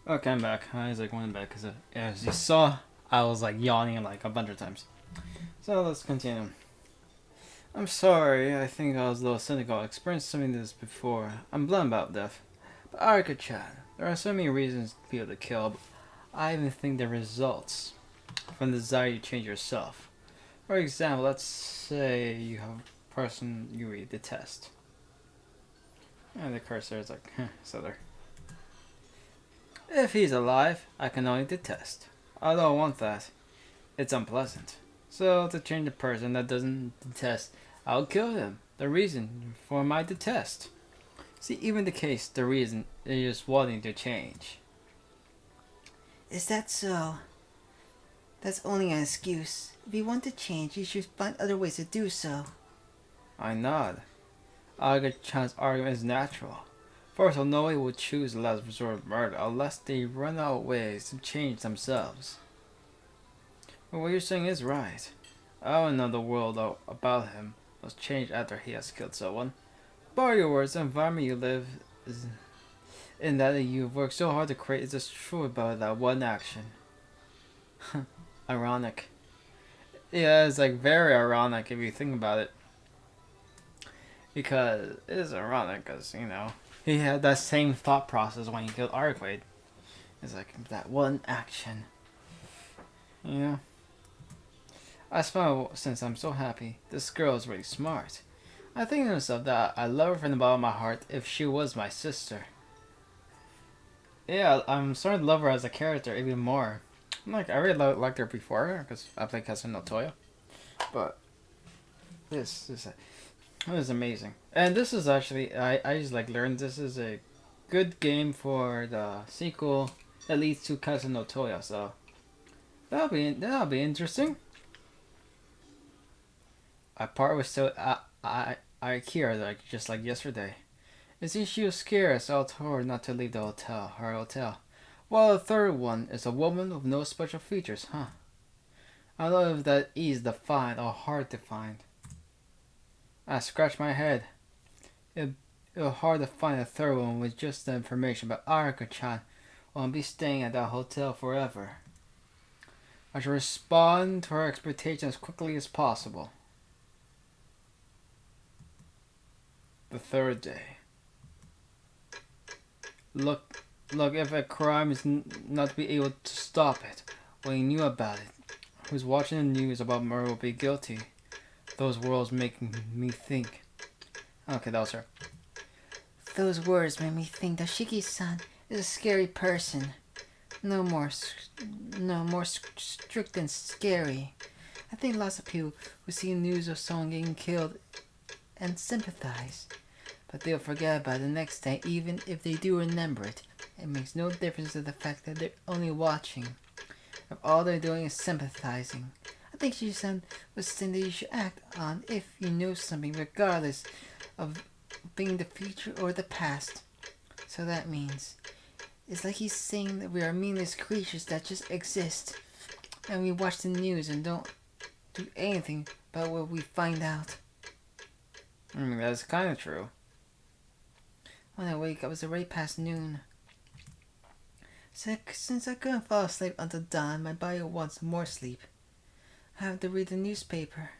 Okay, I'm back. I was like went back because as you saw, I was like yawning like a bunch of times. So let's continue. I'm sorry. I think I was a little cynical. I experienced something like this before. I'm blunt about death. But Arca-chan, there are so many reasons to be able to kill. But I even think the results from the desire to change yourself. For example, let's say you have a person you really detest. And the cursor is like, so there. If he's alive, I can only detest. I don't want that. It's unpleasant. So to change a person that doesn't detest, I'll kill him. The reason for my detest. See, even the case, the reason is just wanting to change. Is that so? That's only an excuse. If you want to change, you should find other ways to do so. I nod. Aga-chan's argument is natural. First, no one would choose the last resort of murder unless they run out of ways to change themselves. But what you're saying is right. I don't know the world about him was changed after he has killed someone. By your words, the environment you live in that you've worked so hard to create is just true about that one action. Ironic. Yeah, it's like very ironic if you think about it. Because it is ironic because, he had that same thought process when he killed Arcade. It's like that one action. You know? I smile since I'm so happy. This girl is really smart. I think to myself that I love her from the bottom of my heart if she was my sister. Yeah, I'm starting to love her as a character even more. Like, I really liked her before because I played Cousin no Toya. But this is amazing. And this is actually, I just like learned this is a good game for the sequel that leads to Cousin no Toya. So that'll be interesting. I part with so I hear like just like yesterday. You see, she was scared, so I told her not to leave her hotel. Well, the third one is a woman with no special features, huh? I don't know if that easy to find or hard to find. I scratch my head. It, it was hard to find a third one with just the information, but Arika-chan won't be staying at that hotel forever. I should respond to her expectations as quickly as possible. The third day. Look, look, if a crime is not to be able to stop it, when he knew about it, who's watching the news about murder will be guilty. Those words making me think. Okay, that was her. Those words made me think that Shiki-san is a scary person. No more, no more strict than scary. I think lots of people who see news of someone getting killed and sympathize, but they'll forget about it the next day, even if they do remember it. It makes no difference to the fact that they're only watching. If all they're doing is sympathizing, I think Shiki-san was saying that you should act on if you know something, regardless of being the future or the past. So that means it's like he's saying that we are meaningless creatures that just exist, and we watch the news and don't do anything about what we find out. I mean, that's kind of true. When I wake up, it's already past noon. Since I couldn't fall asleep until dawn, my body wants more sleep. I have to read the newspaper.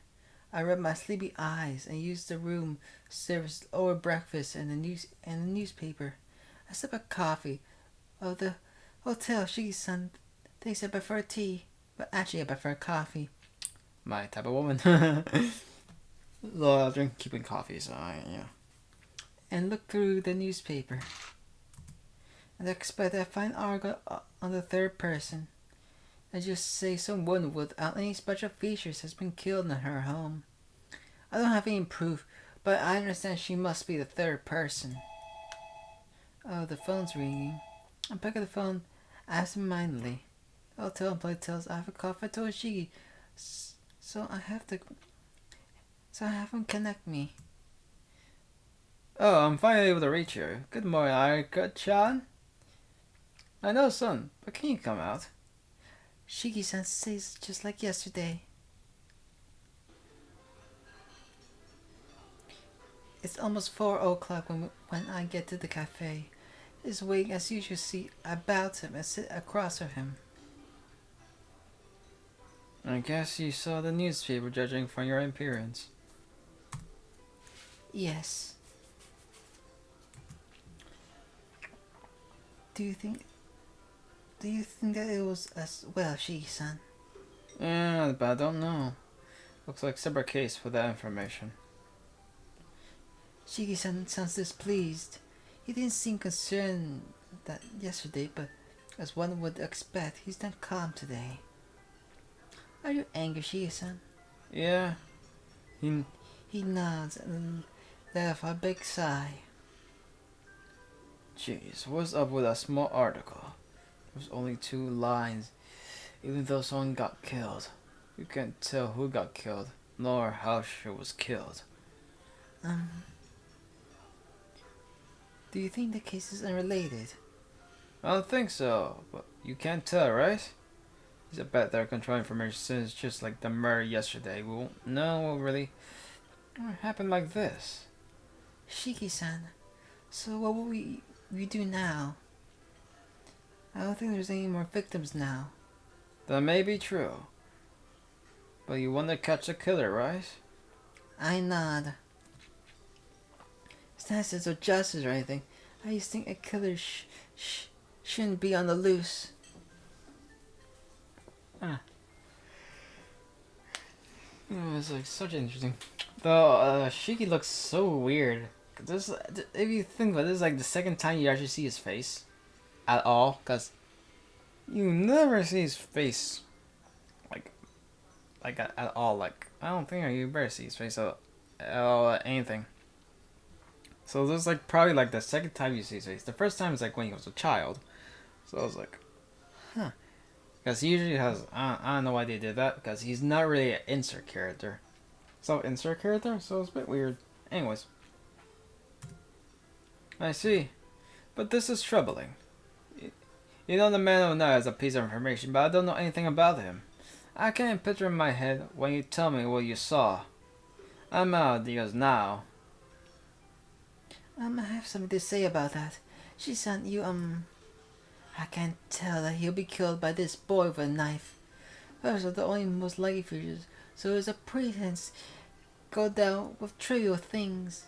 I rub my sleepy eyes and use the room service over breakfast and the newspaper. I sip a coffee. Oh, the hotel Shiki-san thinks I prefer tea, but actually I prefer coffee. My type of woman. Well, I drink keeping coffee, so yeah. And look through the newspaper. And I expect I find article on the third person. I just say some woman without any special features has been killed in her home. I don't have any proof, but I understand she must be the third person. Oh, the phone's ringing. I pick up the phone absentmindedly. The hotel employee tells I have a call for Toshigi, so I have him connect me. Oh, I'm finally able to reach you. Good morning, Arika-chan. I know, son, but can you come out? Shiki-san says just like yesterday. It's almost 4 o'clock when I get to the cafe. is waiting as you should see about him and sit across from him. I guess you saw the newspaper judging from your appearance. Yes. Do you think that it was as well, Shiki-san? Yeah, but I don't know. Looks like separate case for that information. Shiki-san sounds displeased. He didn't seem concerned that yesterday, but as one would expect, he's not calm today. Are you angry, Shiki-san? Yeah. He nods and lets a big sigh. Jeez, what's up with a small article? There's only 2 lines. Even though someone got killed, you can't tell who got killed, nor how she was killed. Do you think the case is unrelated? I don't think so, but you can't tell, right? It's a bet they're controlling information since just like the murder yesterday. We won't know what really happened like this. Shiki-san, so what will we do now? I don't think there's any more victims now. That may be true. But you want to catch the killer, right? I nod. It's not a sense of justice or anything. I just think a killer shouldn't be on the loose. It's like such interesting. Though Shiki looks so weird. This, if you think about it, this is like the second time you actually see his face at all, cause you never see his face like at all. Like I don't think you ever see his face at anything. So this is like probably like the second time you see his face. The first time is like when he was a child. So I was like, huh. Because he usually has, I don't know why they did that, because he's not really an insert character. So insert character? So it's a bit weird. Anyways. I see. But this is troubling. You know the man of now has a piece of information, but I don't know anything about him. I can't picture in my head when you tell me what you saw. I'm out of deals now. I have something to say about that. She sent you, I can't tell that he'll be killed by this boy with a knife. Those are the only most likely features, so it's a pretense. Go down with trivial things.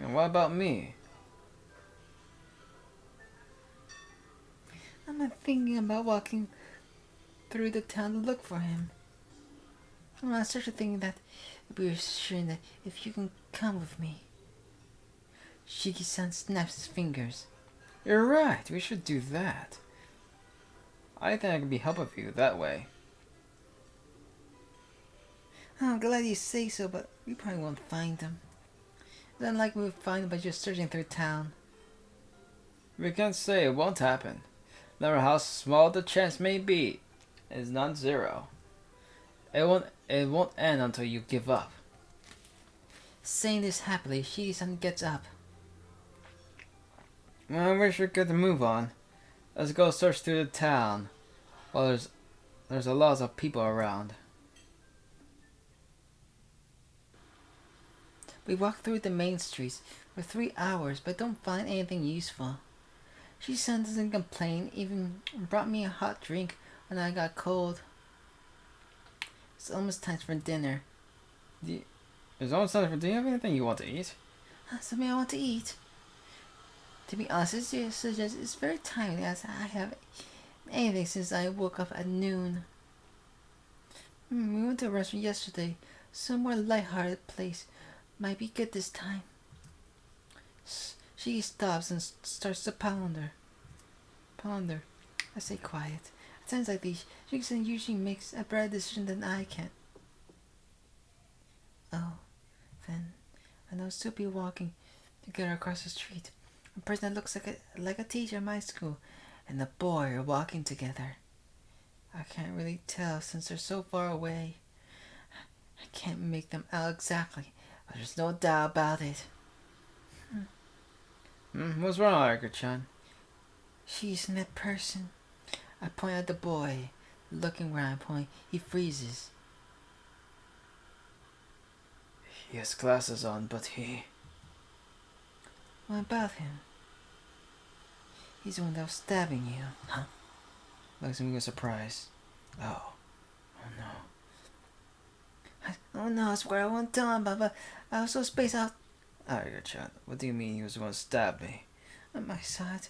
And what about me? I'm not thinking about walking through the town to look for him. I'm not such a thing that it'd be reassuring that if you can come with me. Shiki-san snaps his fingers. You're right, we should do that. I think I can be helpful for you that way. I'm glad you say so, but we probably won't find him. It's unlikely we'll find him by just searching through town. We can't say it won't happen. No matter how small the chance may be, it's not zero. It won't end until you give up. Saying this happily, Shiki-san gets up. Well, we should get the move on. Let's go search through the town. Well, there's a lot of people around. We walk through the main streets for 3 hours, but don't find anything useful. Shiki-san doesn't complain, even brought me a hot drink when I got cold. It's almost time for dinner. It's almost time for. Do you have anything you want to eat? Something I want to eat. To be honest, it's very timely as I haven't anything since I woke up at noon. We went to a restaurant yesterday, some more light-hearted place. Might be good this time. She stops and starts to ponder. I say quiet. At times like these, Shiki-san usually makes a better decision than I can. Oh, then I know still be walking together across the street. A person that looks like a teacher in my school, and the boy are walking together. I can't really tell since they're so far away. I can't make them out exactly, but there's no doubt about it. What's wrong, Arika-chan? She's in that person. I point at the boy. Looking where I point, he freezes. He has glasses on, but he... What about him? He's the one that was stabbing you. Huh? Looks like a surprise. Oh. Oh no. Oh no, I swear I won't tell him, but I was so spaced out. Alright, good shot. What do you mean he was the one to stab me? I saw it.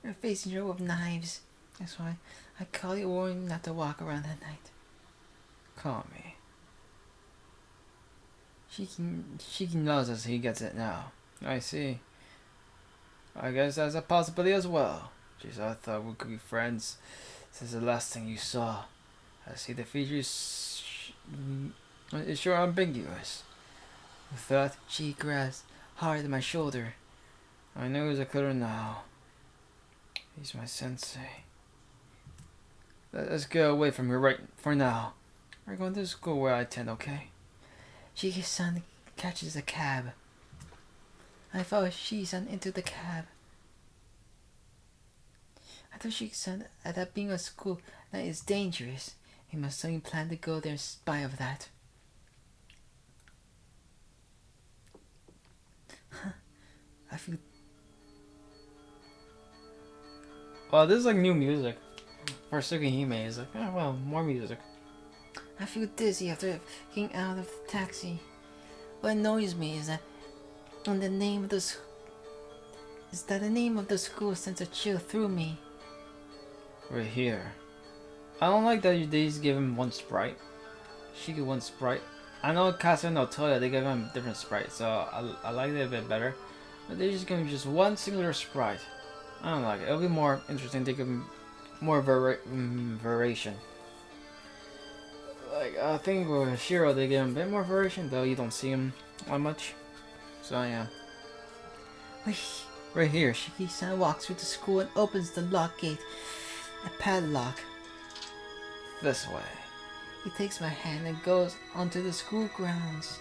You're facing your row of knives. That's why I call you, warning not to walk around at night. Call me. Shiki knows as he gets it now. I see. I guess that's a possibility as well. Jeez, I thought we could be friends since the last thing you saw. I see the features is sure ambiguous. With that, She grabs hard at my shoulder. I know he's a killer now. He's my sensei. Let's go away from here right for now. We're going to school where I attend, okay? Shiki-san catches a cab. I follow Shiki-san into the cab. I told Shiki-san that being at school that is dangerous. He must suddenly plan to go there in spite of that. I feel... Well, this is like new music. For Tsukihime, it's like, oh well, more music. I feel dizzy after getting out of the taxi. What annoys me is that the name of the school sends a chill through me. We're here. I don't like that they just give him one sprite. Shiki one sprite. I know Kasa no Toya, they give him different sprites, so I like it a bit better. But they just give him just one singular sprite. I don't like it. It'll be more interesting to give him more variation. Like, I think with Shiro they give him a bit more variation, though you don't see him that much. So yeah. Right here, Shiki-san walks through the school and opens the lock gate. A padlock. This way. He takes my hand and goes onto the school grounds.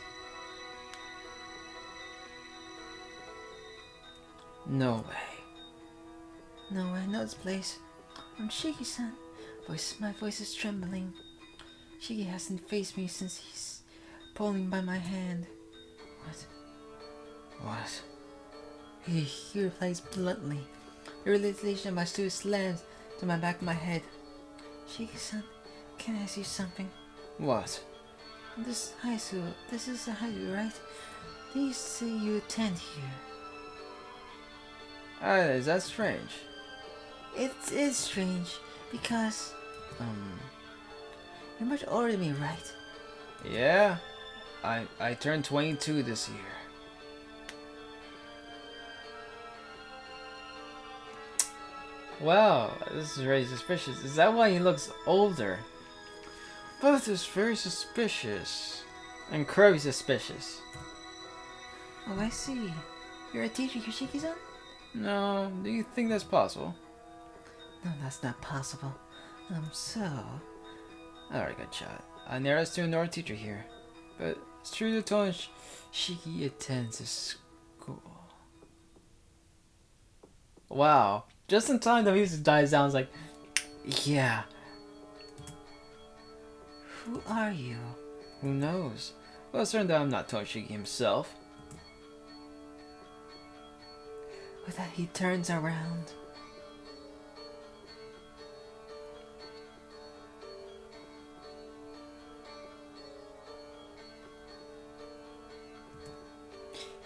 No way. No, I know this place. I'm Shiki-san. My voice is trembling. Shiki hasn't faced me since he's pulling by my hand. What? He replies bluntly. The realization of my stool slams to my back of my head. Shiki-san, can I ask you something? What? This is a high school, right? They say you attend here. Is that strange? It is strange, because... You're much older than me, right? Yeah. I turned 22 this year. Wow, this is very suspicious. Is that why he looks older? Both is very suspicious. Incredibly suspicious. Oh, I see. You're a teacher, Yoshiki-san? No, do you think that's possible? No, that's not possible. So... Alright, good shot. I never student nor teacher here. But it's true to tell Shiki attends a school. Wow. Just in time the music dies down, it's like, yeah. Who are you? Who knows? Well, it's certain that I'm not Toshiki himself. With that, he turns around.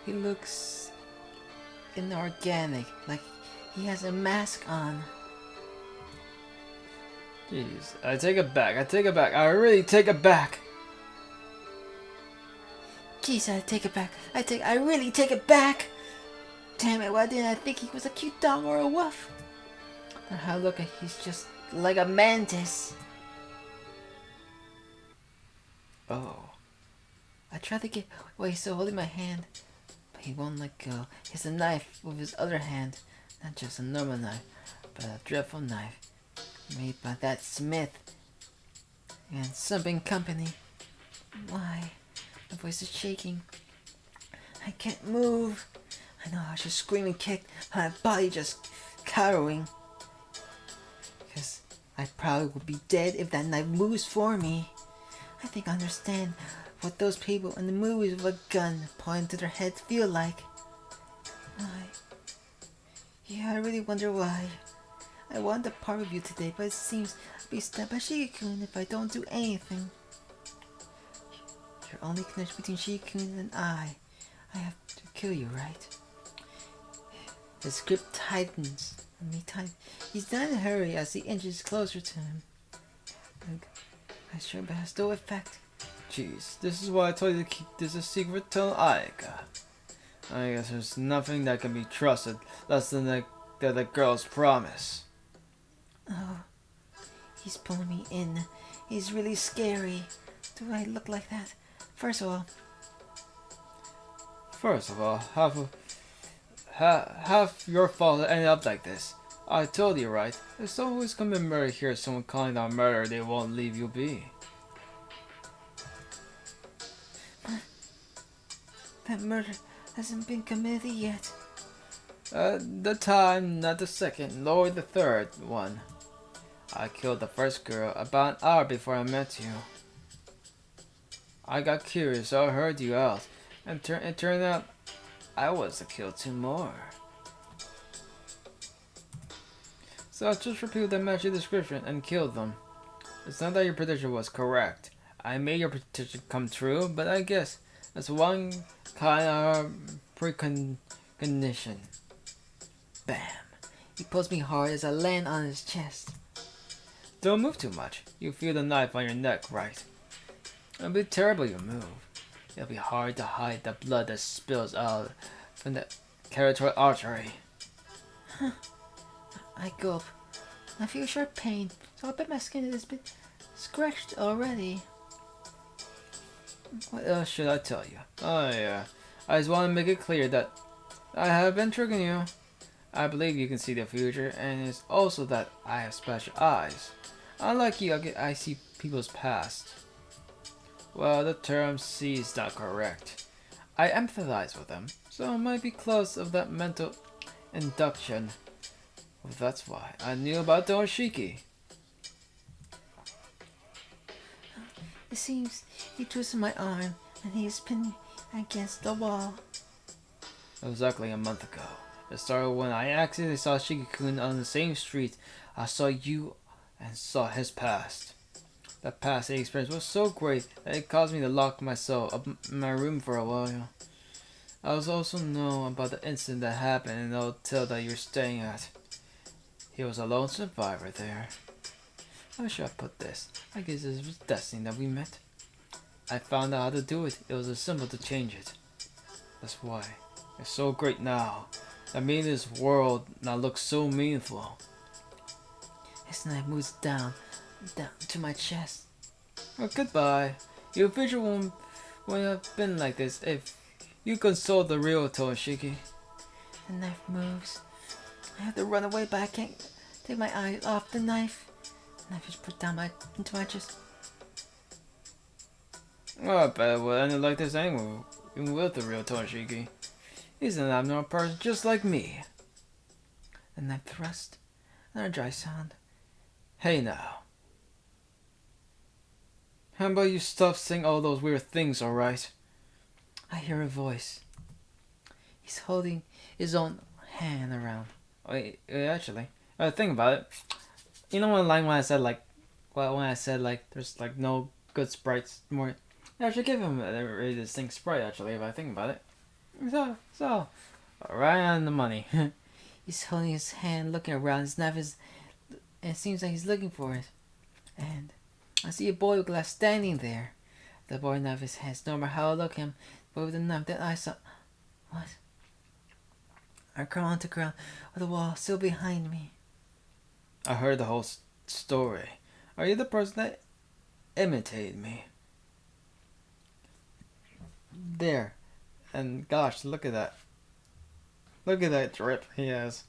He looks inorganic, like he has a mask on. Jeez, I take it back. I really take it back. Jeez, I really take it back. Damn it, why didn't I think he was a cute dog or a wolf? Now look, he's just like a mantis. Oh. I try to get while he's still holding my hand, but he won't let go. He has a knife with his other hand. Not just a normal knife, but a dreadful knife. Made by that Smith and something company. Why? My voice is shaking. I can't move. I know I should scream and kick, but my body just cowering. Because I probably would be dead if that knife moves for me. I think I understand what those people in the movies with a gun pointing to their heads feel like. Why? Yeah, I really wonder why. I wanted to part with you today, but it seems I'll be stabbed by Shiki-kun if I don't do anything. You're only connection between Shiki-kun and I. I have to kill you, right? His grip tightens. He's not in a hurry as he inches closer to him. I sure but has no effect. Jeez, this is why I told you to keep this a secret till Aika. I guess there's nothing that can be trusted less than the girl's promise. Oh, he's pulling me in. He's really scary. Do I look like that? First of all, half your fault ended up like this. I told you, right? There's always gonna be murder here. Someone calling out murder, they won't leave you be. That murder hasn't been committed yet. The time, not the second, nor the third one. I killed the first girl about an hour before I met you. I got curious, so I heard you out, and it turned out I was to kill two more. So I just repeated that match your description and killed them. It's not that your prediction was correct. I made your prediction come true, but I guess that's one kind of precondition. Bam! He pulls me hard as I land on his chest. Don't move too much. You feel the knife on your neck, right? It'll be terrible you move. It'll be hard to hide the blood that spills out from the carotid artery. I gulp. I feel sharp pain, so I bet my skin is a bit scratched already. What else should I tell you? Oh yeah, I just want to make it clear that I have been tricking you. I believe you can see the future, and it's also that I have special eyes. Unlike you, I see people's past. Well, the term "see" is not correct. I empathize with them, so it might be close of that mental induction. Well, that's why I knew about the Oshiki. It seems he twisted my arm, and he is pinned against the wall. Exactly a month ago. It started when I accidentally saw Shiki-kun on the same street I saw you and saw his past. That past experience was so great that it caused me to lock myself up in my room for a while. I was also know about the incident that happened in the hotel that you're staying at. He was a lone survivor there. How should I put this? I guess it was destiny that we met. I found out how to do it. It was a symbol to change it. That's why it's so great now. That made this world now look so meaningful. His knife moves down to my chest. Well, goodbye. Your future won't have been like this if you consult the real Toshiki. The knife moves. I have to run away, but I can't take my eyes off the knife. The knife is put down into my chest. Well, I bet it would end like this anyway, even with the real Toshiki. He's an abnormal person just like me. The knife thrust. Another dry sound. Hey now. How about you stop saying all those weird things, alright? I hear a voice. He's holding his own hand around. Wait, actually, think about it. You know one line when I said like, there's like no good sprites more. I should give him a really distinct sprite actually if I think about it. So, right on the money. He's holding his hand, looking around. His knife is, and it seems like he's looking for it. And I see a boy with glass standing there. The boy knife his hands. No matter how I look him, but with the knife, then I saw. What? I crawl onto the ground with the wall still behind me. I heard the whole story. Are you the person that imitated me? There. And gosh, look at that. Look at that drip he has.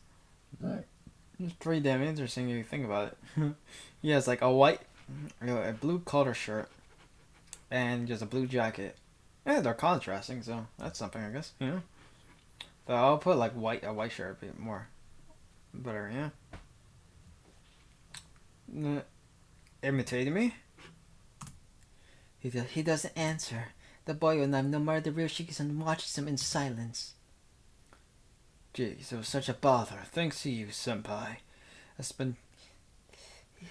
It's pretty damn interesting if you think about it. He has like a blue collar shirt, and just a blue jacket. Yeah, they're contrasting, so that's something, I guess. You know. So I'll put like a white shirt a bit more better. Yeah. Imitating me? He doesn't answer. The boy with knife, no matter the real Shiki-san, watches him in silence. Jeez, it was such a bother. Thanks to you, senpai. has been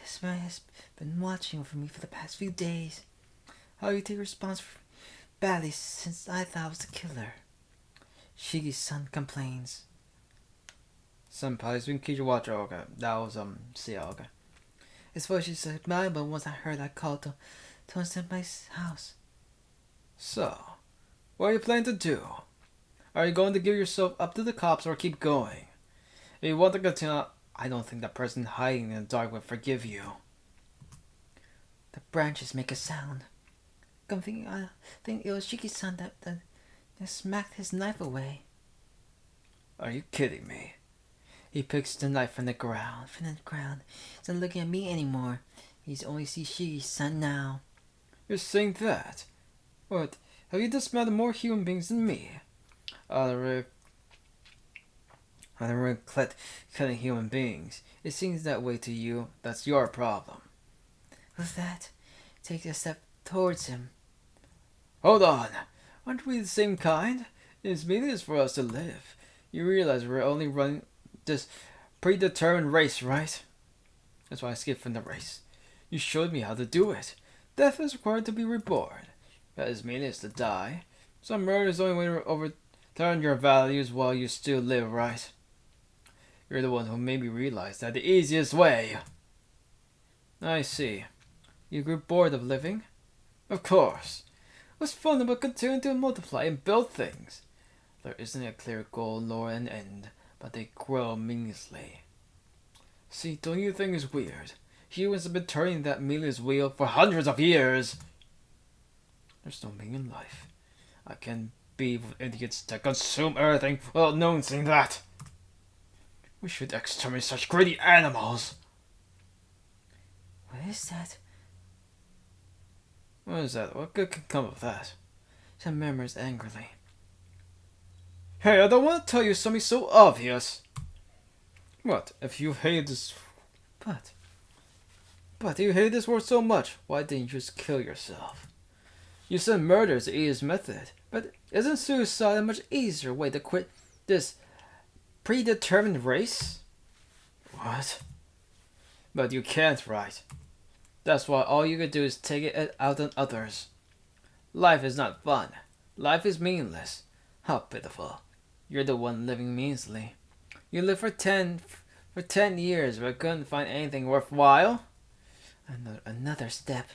This man has been watching for me for the past few days. How you take response badly since I thought I was the killer. Shiki-san complains. Senpai's been keep your watch. Oh, okay. That was CL, okay. His voice is admirable once I heard I called to Senpai's house. So, what are you planning to do? Are you going to give yourself up to the cops or keep going? If you want to continue, I don't think that person hiding in the dark will forgive you. The branches make a sound. I think it was Shiki-san that smacked his knife away. Are you kidding me? He picks the knife from the ground. He's not looking at me anymore. He's only sees Shiki-san now. You're saying that? What? Have you dismantled more human beings than me? I don't regret killing human beings. It seems that way to you. That's your problem. With that, take a step towards him. Hold on. Aren't we the same kind? It's meaningless for us to live. You realize we're only running this predetermined race, right? That's why I skipped from the race. You showed me how to do it. Death is required to be reborn. That is meaningless to die. Some murder is the only way to overturn your values while you still live, right? You're the one who made me realize that the easiest way. I see. You grew bored of living? Of course. What's fun about continuing to multiply and build things? There isn't a clear goal nor an end, but they grow meaninglessly. See, don't you think it's weird? Humans have been turning that meaningless wheel for hundreds of years. There's no meaning in life. I can't be with idiots that consume everything without noticing that. We should exterminate such greedy animals. What is that? What is that? What good can come of that? She murmurs angrily. Hey, I don't want to tell you something so obvious. What? If you hate this... But you hate this world so much, why didn't you just kill yourself? You said murder is the easiest method, but isn't suicide a much easier way to quit this predetermined race? What? But you can't, right? That's why all you can do is take it out on others. Life is not fun. Life is meaningless. How pitiful. You're the one living meaninglessly. You lived for 10 years but couldn't find anything worthwhile? Another step.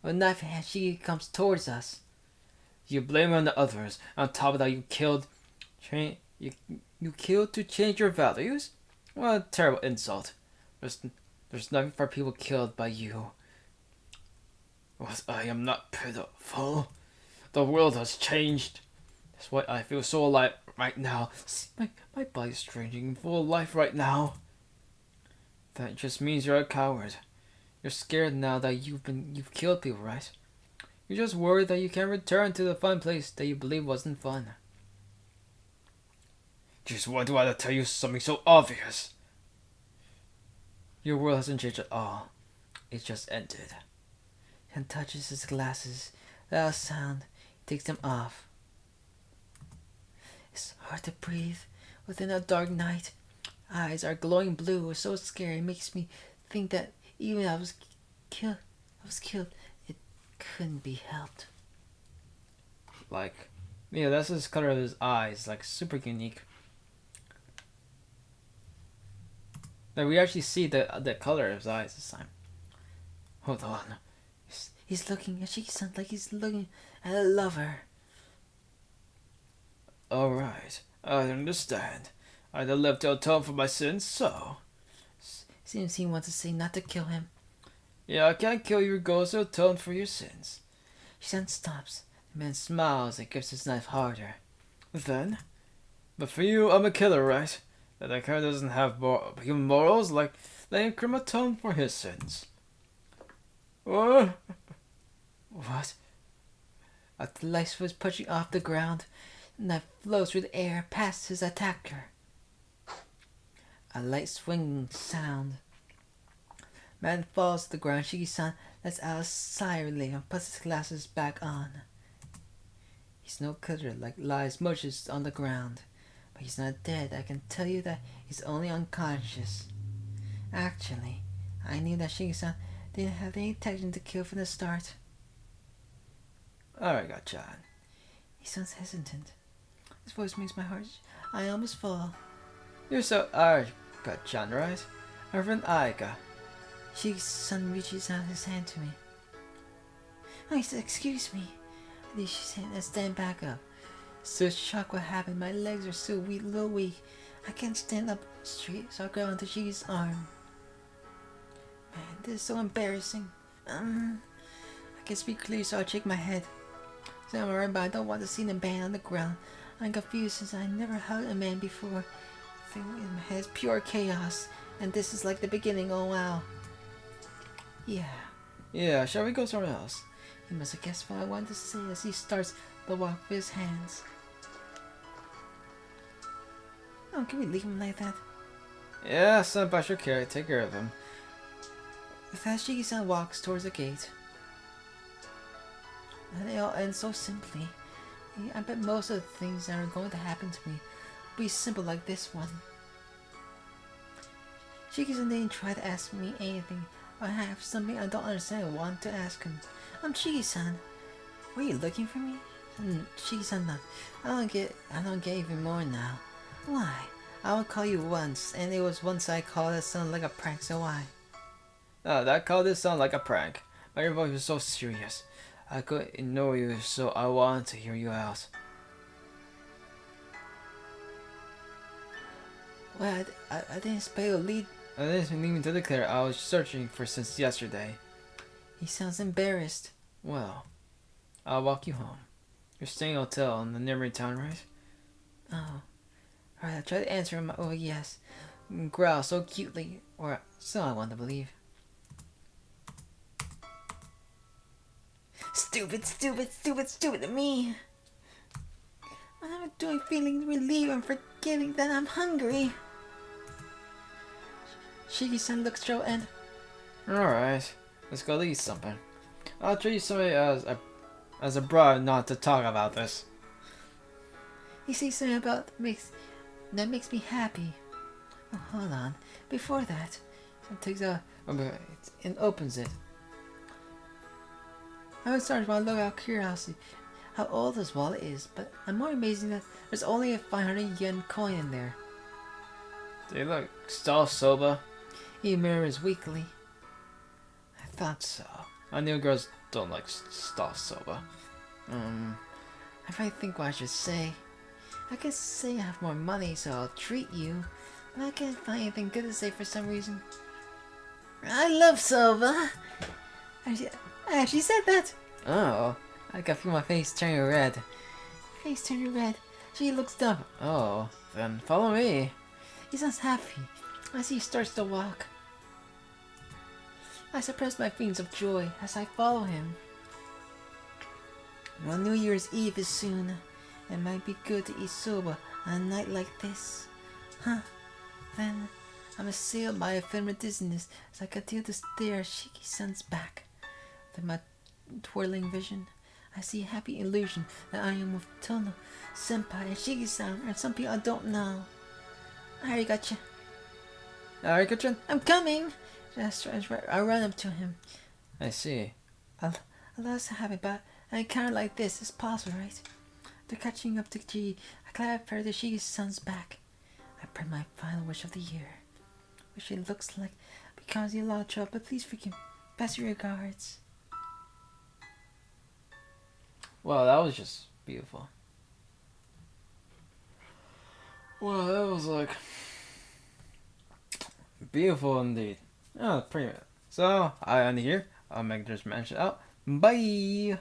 A knife in hand, she comes towards us. You blame it on the others. On top of that, you killed to change your values? What a terrible insult. There's nothing for people killed by you. But I am not pitiful. The world has changed. That's why I feel so alive right now. See, my body's changing, full of life right now. That just means you're a coward. You're scared now that you've killed people, right? You're just worried that you can't return to the fun place that you believe wasn't fun. Just why do I have to tell you something so obvious? Your world hasn't changed at all. It just ended. Ken touches his glasses. Without a sound, he takes them off. It's hard to breathe within a dark night. Eyes are glowing blue. It's so scary. It makes me think that even if I was killed, it couldn't be helped. Like, yeah, that's the color of his eyes. Like, super unique. Like, we actually see the color of his eyes this time. Hold on. He's looking at Shiki-san like he's looking at a lover. Alright, I understand. I'd have lived to atone for my sins, so... Seems he wants to say not to kill him. Yeah, I can't kill your ghost to atone for your sins. Shiki-san stops. The man smiles and grips his knife harder. Then? But for you, I'm a killer, right? That guy doesn't have human morals, like letting him atone for his sins. What? As the knife was punching off the ground, the knife flows through the air past his attacker. A light swinging sound. Man falls to the ground. Shiki-san lets out a sigh of relief and puts his glasses back on. He's no killer like lies mushes on the ground. But he's not dead. I can tell you that he's only unconscious. Actually, I knew that Shiki-san didn't have any intention to kill from the start. Alright, Got-chan. He sounds hesitant. His voice makes my heart... I almost fall. You're so alright, Got-chan, right? Our friend Aika. Shiki-san reaches out his hand to me. Oh, he said, excuse me. I think she said, let's stand back up. Still shocked what happened. My legs are still weak, a little weak. I can't stand up straight, so I grab onto Shiki's arm. Man, this is so embarrassing. I can speak clearly, so I shake my head. So I'm alright, but I don't want to see the man on the ground. I'm confused since I never hugged a man before. The thing in my head is pure chaos, and this is like the beginning. Oh wow. Yeah, shall we go somewhere else? He must have guessed what I wanted to say as he starts the walk with his hands. Oh, can we leave him like that? Yeah, Senpai should take care of him. With that, Shiki-san walks towards the gate. And it all ends so simply. I bet most of the things that are going to happen to me will be simple like this one. Shiki-san didn't try to ask me anything. I have something I don't understand and want to ask him. I'm Shiki-san. Were you looking for me? Shiki-san, no. I don't get even more now. Why? I would call you once, and it was once I called it sounded like a prank, so why? Oh, that call did sound like a prank. But your voice was so serious. I couldn't ignore you, so I wanted to hear you out. Well, I didn't expect you to lead. I didn't even to declare I was searching for since yesterday. He sounds embarrassed. Well, I'll walk you home. You're staying in a hotel in the neighboring town, right? Oh. Alright, I'll try to answer him. Oh, yes. Growl so cutely. Or so I want to believe. Stupid, stupid, stupid, stupid me. What am I doing feeling relieved and forgetting that I'm hungry? Shiki-san looks so and... Alright, let's go eat something. I'll treat you somebody as a bribe not to talk about this. He sees something about that makes me happy. Oh, hold on. Before that, he takes out and opens it. I was starting to look out of curiosity how old this wallet is, but I'm more amazing that there's only a 500 yen coin in there. Do you look still sober? He murmurs weakly. I thought so. I knew girls don't like stuff sober. If I think what I should say, I could say I have more money, so I'll treat you, but I can't find anything good to say for some reason. I love soba. I actually said that. Oh, I can feel my face turning red. Face turning red. She looks dumb. Oh, then follow me. He sounds happy as he starts to walk. I suppress my feelings of joy as I follow him. Well, New Year's Eve is soon. It might be good to eat soba on a night like this. Huh. Then, I'm assailed by a film of dizziness as I continue to stare at Shiki-san's back. With my twirling vision, I see a happy illusion that I am with Tono, Senpai, and Shiki-san, and some people I don't know. I already got you. Alright, Katrin. I'm coming! I run up to him. I see. A lot's happened, but an encounter like this is possible, right? They're catching up to G. I clap her to Shiki-san's back. I pray my final wish of the year. Which it looks like because you lot of trouble, but please forgive me. Best regards. Wow, that was just beautiful. Wow, that was like beautiful indeed. Oh, pretty much. So I end here. I'll make this mention out. Bye.